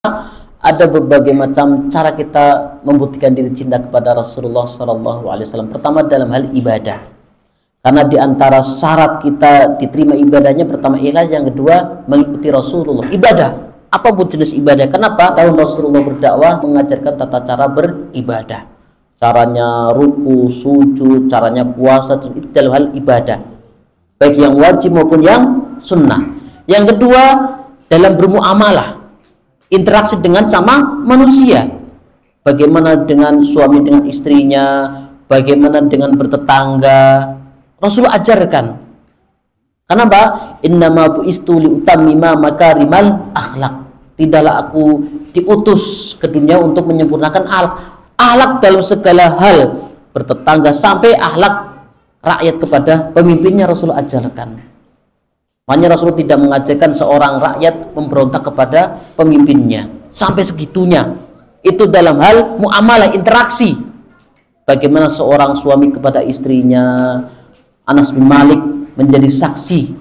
Ada berbagai macam cara kita membuktikan diri cinta kepada Rasulullah SAW. Pertama dalam hal ibadah, karena diantara syarat kita diterima ibadahnya pertama ikhlas, yang kedua mengikuti Rasulullah. Ibadah, apapun jenis ibadah. Kenapa? Tahun Rasulullah berdakwah mengajarkan tata cara beribadah, caranya ruku, sujud, caranya puasa, itu dalam hal ibadah, baik yang wajib maupun yang sunnah. Yang kedua dalam bermuamalah, interaksi dengan sama manusia, bagaimana dengan suami dengan istrinya, bagaimana dengan bertetangga. Rasul ajarkan. Kenapa? Innama bu'istu liutammima makarimal akhlak. Tidaklah aku diutus ke dunia untuk menyempurnakan akhlak dalam segala hal, bertetangga sampai akhlak rakyat kepada pemimpinnya Rasul ajarkan. Makanya Rasul tidak mengajarkan seorang rakyat memberontak kepada pemimpinnya sampai segitunya. Itu dalam hal muamalah, interaksi. Bagaimana seorang suami kepada istrinya. Anas bin Malik menjadi saksi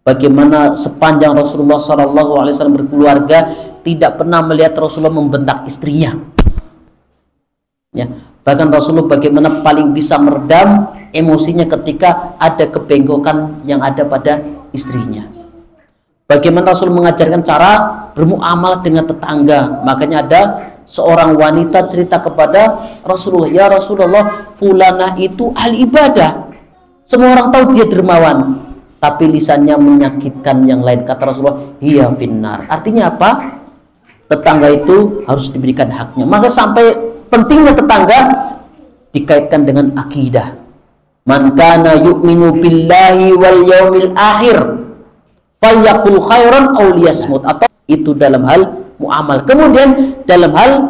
bagaimana sepanjang Rasulullah SAW berkeluarga tidak pernah melihat Rasulullah membentak istrinya. Ya, bahkan Rasulullah bagaimana paling bisa meredam emosinya ketika ada kebengkokan yang ada pada istrinya. Bagaimana Rasul mengajarkan cara bermuamalah dengan tetangga. Makanya ada seorang wanita cerita kepada Rasulullah, ya Rasulullah, fulana itu ahli ibadah, semua orang tahu dia dermawan, tapi lisannya menyakitkan yang lain. Kata Rasulullah, hiya finnar. Artinya apa? Tetangga itu harus diberikan haknya. Maka sampai pentingnya tetangga dikaitkan dengan akidah. Man kana yu'minu billahi wal yaumil akhir falyaqul khairan aw liyasmut. Atau itu dalam hal muamal. Kemudian dalam hal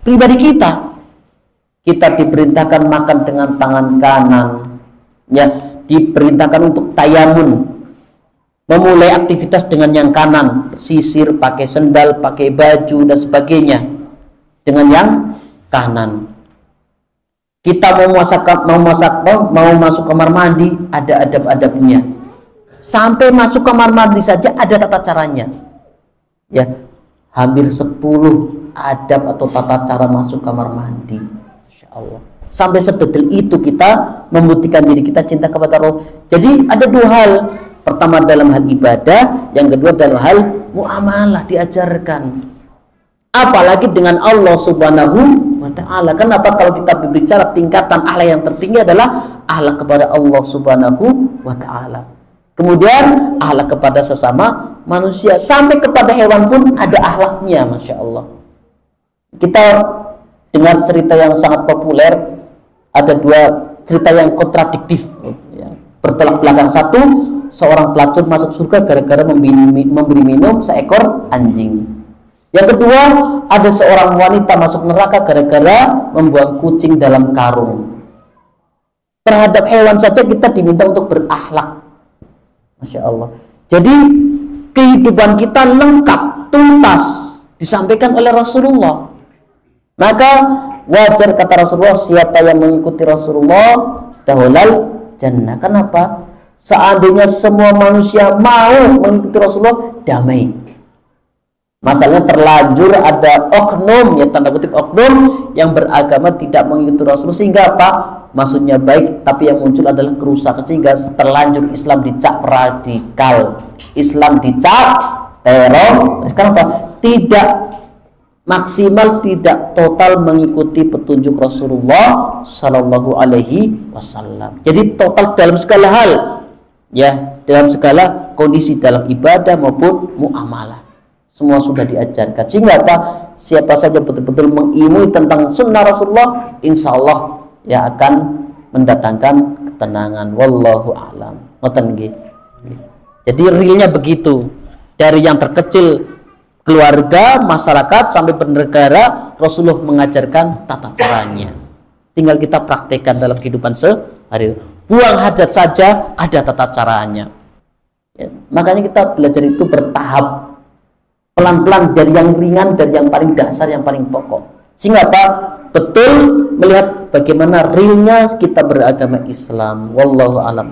pribadi kita diperintahkan makan dengan tangan kanan, ya, diperintahkan untuk tayamun, memulai aktivitas dengan yang kanan, sisir, pakai sendal, pakai baju dan sebagainya dengan yang kanan. Kita mau masuk kamar mandi, ada adab-adabnya. Sampai masuk kamar mandi saja ada tata caranya. Ya, hampir 10 adab atau tata cara masuk kamar mandi. Masya Allah. Sampai sedetail itu kita membuktikan diri kita cinta kepada Allah. Jadi ada dua hal. Pertama dalam hal ibadah, yang kedua dalam hal muamalah diajarkan. Apalagi dengan Allah Subhanahu wa ta'ala. Kenapa? Kalau kita berbicara tingkatan akhlak yang tertinggi adalah akhlak kepada Allah Subhanahu wa ta'ala. Kemudian akhlak kepada sesama manusia, sampai kepada hewan pun ada akhlaknya. Masya Allah. Kita dengar cerita yang sangat populer, ada dua cerita yang kontradiktif, ya, bertolak belakang. Satu, seorang pelacur masuk surga gara-gara memberi minum seekor anjing. Yang kedua, ada seorang wanita masuk neraka gara-gara membuang kucing dalam karung. Terhadap hewan saja kita diminta untuk berakhlak. Masya Allah. Jadi kehidupan kita lengkap, tuntas disampaikan oleh Rasulullah. Maka wajar kata Rasulullah, siapa yang mengikuti Rasulullah dahulal jannah. Kenapa? Seandainya semua manusia mau mengikuti Rasulullah, damai. Masalahnya terlanjur ada oknum, ya tanda kutip oknum, yang beragama tidak mengikuti Rasulullah, sehingga apa? Maksudnya baik, tapi yang muncul adalah kerusakan. Sehingga terlanjur Islam dicap radikal, Islam dicap teror. Sekarang apa? Tidak maksimal, tidak total mengikuti petunjuk Rasulullah Sallallahu Alaihi Wasallam. Jadi total dalam segala hal, ya, dalam segala kondisi, dalam ibadah maupun muamalah, semua sudah diajarkan. Sehingga apa? Siapa saja betul-betul mengilmui tentang sunnah Rasulullah, insya Allah ya akan mendatangkan ketenangan. Wallahu a'lam. Jadi realnya begitu. Dari yang terkecil keluarga, masyarakat sampai bernegara, Rasulullah mengajarkan tata caranya. Tinggal kita praktekkan dalam kehidupan sehari. Buang hajat saja ada tata caranya. Ya, makanya kita belajar itu bertahap, pelan-pelan, dari yang ringan, dari yang paling dasar, yang paling pokok. Sehingga apa? Betul melihat bagaimana realnya kita beragama Islam. Wallahu a'lam.